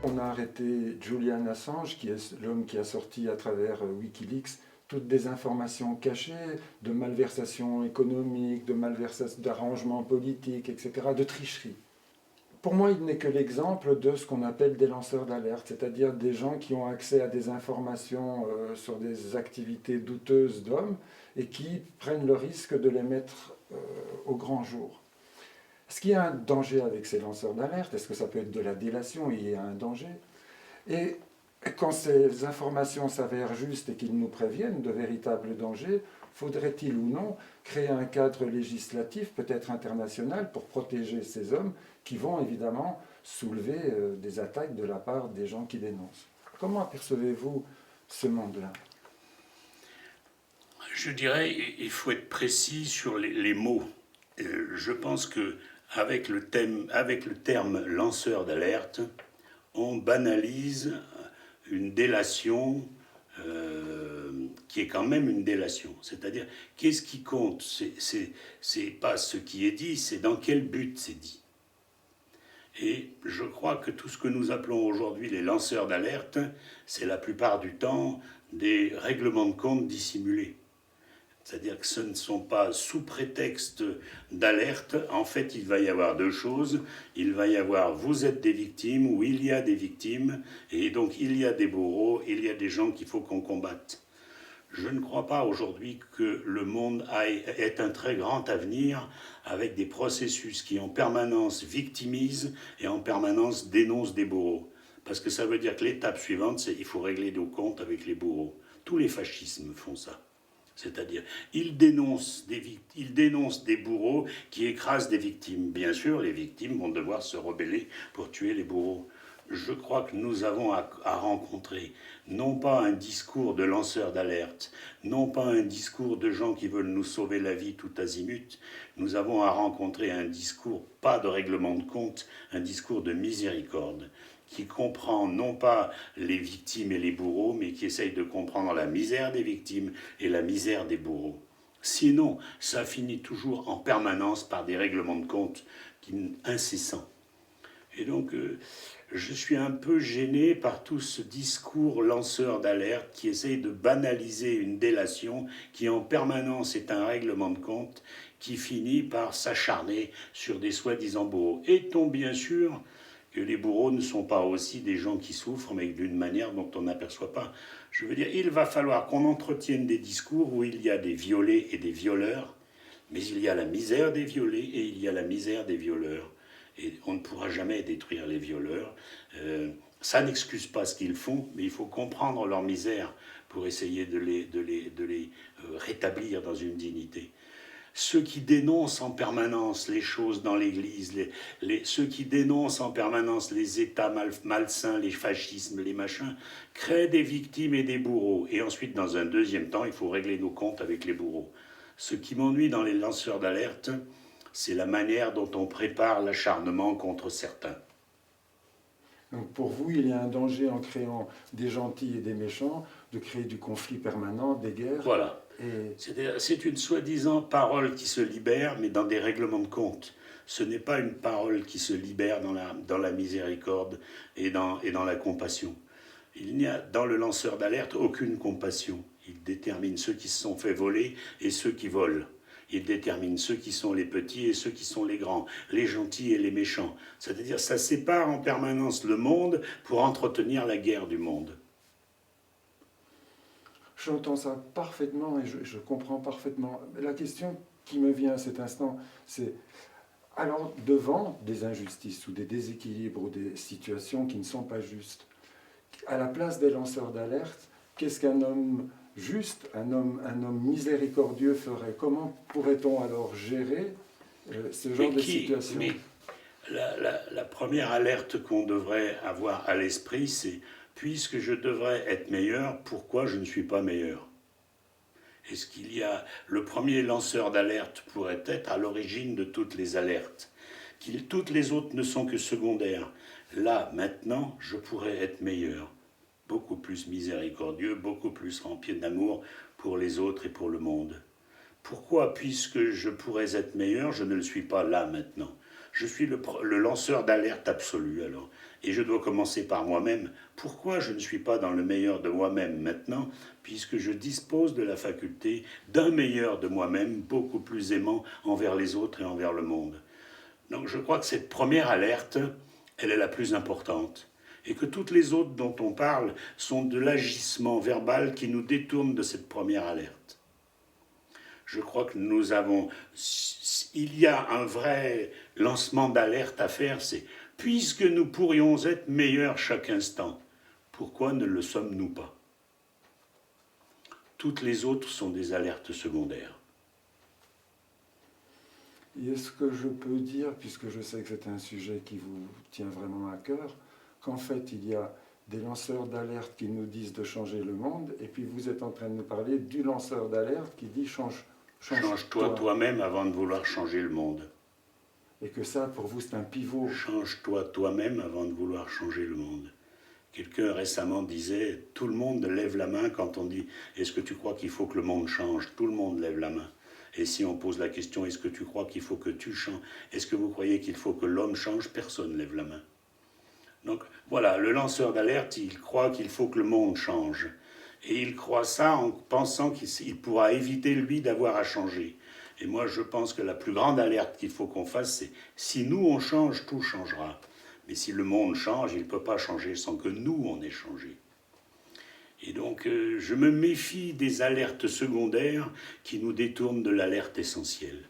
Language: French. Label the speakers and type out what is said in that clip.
Speaker 1: On a arrêté Julian Assange, qui est l'homme qui a sorti à travers Wikileaks toutes des informations cachées, de malversations économiques, d'arrangements politiques, etc., de tricherie. Pour moi, il n'est que l'exemple de ce qu'on appelle des lanceurs d'alerte, c'est-à-dire des gens qui ont accès à des informations sur des activités douteuses d'hommes et qui prennent le risque de les mettre au grand jour. Est-ce qu'il y a un danger avec ces lanceurs d'alerte? Est-ce que ça peut être de la délation? Il y a un danger. Et quand ces informations s'avèrent justes et qu'ils nous préviennent de véritables dangers, faudrait-il ou non créer un cadre législatif, peut-être international, pour protéger ces hommes qui vont évidemment soulever des attaques de la part des gens qui dénoncent? Comment apercevez-vous ce monde-là?
Speaker 2: Je dirais il faut être précis sur les mots. Je pense que avec le terme lanceur d'alerte, on banalise une délation qui est quand même une délation. C'est-à-dire, qu'est-ce qui compte? C'est pas ce qui est dit, c'est dans quel but c'est dit. Et je crois que tout ce que nous appelons aujourd'hui les lanceurs d'alerte, c'est la plupart du temps des règlements de compte dissimulés. C'est-à-dire que ce ne sont pas sous prétexte d'alerte. En fait, il va y avoir deux choses. Il va y avoir vous êtes des victimes ou il y a des victimes. Et donc il y a des bourreaux, il y a des gens qu'il faut qu'on combatte. Je ne crois pas aujourd'hui que le monde ait un très grand avenir avec des processus qui en permanence victimisent et en permanence dénoncent des bourreaux. Parce que ça veut dire que l'étape suivante, c'est qu'il faut régler nos comptes avec les bourreaux. Tous les fascismes font ça. C'est-à-dire, ils dénoncent des bourreaux qui écrasent des victimes. Bien sûr, les victimes vont devoir se rebeller pour tuer les bourreaux. Je crois que nous avons à rencontrer non pas un discours de lanceurs d'alerte, non pas un discours de gens qui veulent nous sauver la vie tout azimut, nous avons à rencontrer un discours, pas de règlement de compte, un discours de miséricorde, qui comprend non pas les victimes et les bourreaux, mais qui essaye de comprendre la misère des victimes et la misère des bourreaux. Sinon, ça finit toujours en permanence par des règlements de compte incessants. Et donc, je suis un peu gêné par tout ce discours lanceur d'alerte qui essaye de banaliser une délation qui en permanence est un règlement de compte qui finit par s'acharner sur des soi-disant bourreaux. Et-on bien sûr que les bourreaux ne sont pas aussi des gens qui souffrent, mais d'une manière dont on n'aperçoit pas. Je veux dire, il va falloir qu'on entretienne des discours où il y a des violés et des violeurs, mais il y a la misère des violés et il y a la misère des violeurs. Et on ne pourra jamais détruire les violeurs. Ça n'excuse pas ce qu'ils font, mais il faut comprendre leur misère pour essayer de les rétablir dans une dignité. Ceux qui dénoncent en permanence les choses dans l'Église, ceux qui dénoncent en permanence les États malsains, les fascismes, les machins, créent des victimes et des bourreaux. Et ensuite, dans un deuxième temps, il faut régler nos comptes avec les bourreaux. Ce qui m'ennuie dans les lanceurs d'alerte, c'est la manière dont on prépare l'acharnement contre certains.
Speaker 1: Donc pour vous, il y a un danger en créant des gentils et des méchants, de créer du conflit permanent, des guerres.
Speaker 2: Voilà. C'est une soi-disant parole qui se libère, mais dans des règlements de compte. Ce n'est pas une parole qui se libère dans la miséricorde et dans la compassion. Il n'y a dans le lanceur d'alerte aucune compassion. Il détermine ceux qui se sont fait voler et ceux qui volent. Il détermine ceux qui sont les petits et ceux qui sont les grands, les gentils et les méchants. C'est-à-dire ça sépare en permanence le monde pour entretenir la guerre du monde.
Speaker 1: J'entends ça parfaitement et je comprends parfaitement. La question qui me vient à cet instant, c'est alors devant des injustices ou des déséquilibres ou des situations qui ne sont pas justes, à la place des lanceurs d'alerte, qu'est-ce qu'un homme juste, un homme miséricordieux ferait? Comment pourrait-on alors gérer ce genre de situation?
Speaker 2: Mais la première alerte qu'on devrait avoir à l'esprit, c'est puisque je devrais être meilleur, pourquoi je ne suis pas meilleur? Est-ce qu'il y a le premier lanceur d'alerte pourrait être à l'origine de toutes les alertes? Toutes les autres ne sont que secondaires. Là, maintenant, je pourrais être meilleur, beaucoup plus miséricordieux, beaucoup plus rempli d'amour pour les autres et pour le monde. Pourquoi, puisque je pourrais être meilleur, je ne le suis pas là maintenant? Je suis le lanceur d'alerte absolu alors. Et je dois commencer par moi-même. Pourquoi je ne suis pas dans le meilleur de moi-même maintenant, puisque je dispose de la faculté d'un meilleur de moi-même, beaucoup plus aimant envers les autres et envers le monde. Donc je crois que cette première alerte, elle est la plus importante. Et que toutes les autres dont on parle sont de l'agissement verbal qui nous détourne de cette première alerte. Je crois que nous avons... Il y a un vrai lancement d'alerte à faire, c'est puisque nous pourrions être meilleurs chaque instant, pourquoi ne le sommes-nous pas? Toutes les autres sont des alertes secondaires.
Speaker 1: Et est-ce que je peux dire, puisque je sais que c'est un sujet qui vous tient vraiment à cœur, qu'en fait il y a des lanceurs d'alerte qui nous disent de changer le monde, et puis vous êtes en train de nous parler du lanceur d'alerte qui dit
Speaker 2: Change-toi toi-même avant de vouloir changer le monde.
Speaker 1: Et que ça, pour vous, c'est un pivot.
Speaker 2: Change-toi toi-même avant de vouloir changer le monde. Quelqu'un récemment disait, tout le monde lève la main quand on dit « Est-ce que tu crois qu'il faut que le monde change ?» Tout le monde lève la main. Et si on pose la question « Est-ce que tu crois qu'il faut que tu changes ?» Est-ce que vous croyez qu'il faut que l'homme change? Personne ne lève la main. Donc voilà, le lanceur d'alerte, il croit qu'il faut que le monde change. Et il croit ça en pensant qu'il pourra éviter, lui, d'avoir à changer. Et moi, je pense que la plus grande alerte qu'il faut qu'on fasse, c'est si nous, on change, tout changera. Mais si le monde change, il ne peut pas changer sans que nous, on ait changé. Et donc, je me méfie des alertes secondaires qui nous détournent de l'alerte essentielle.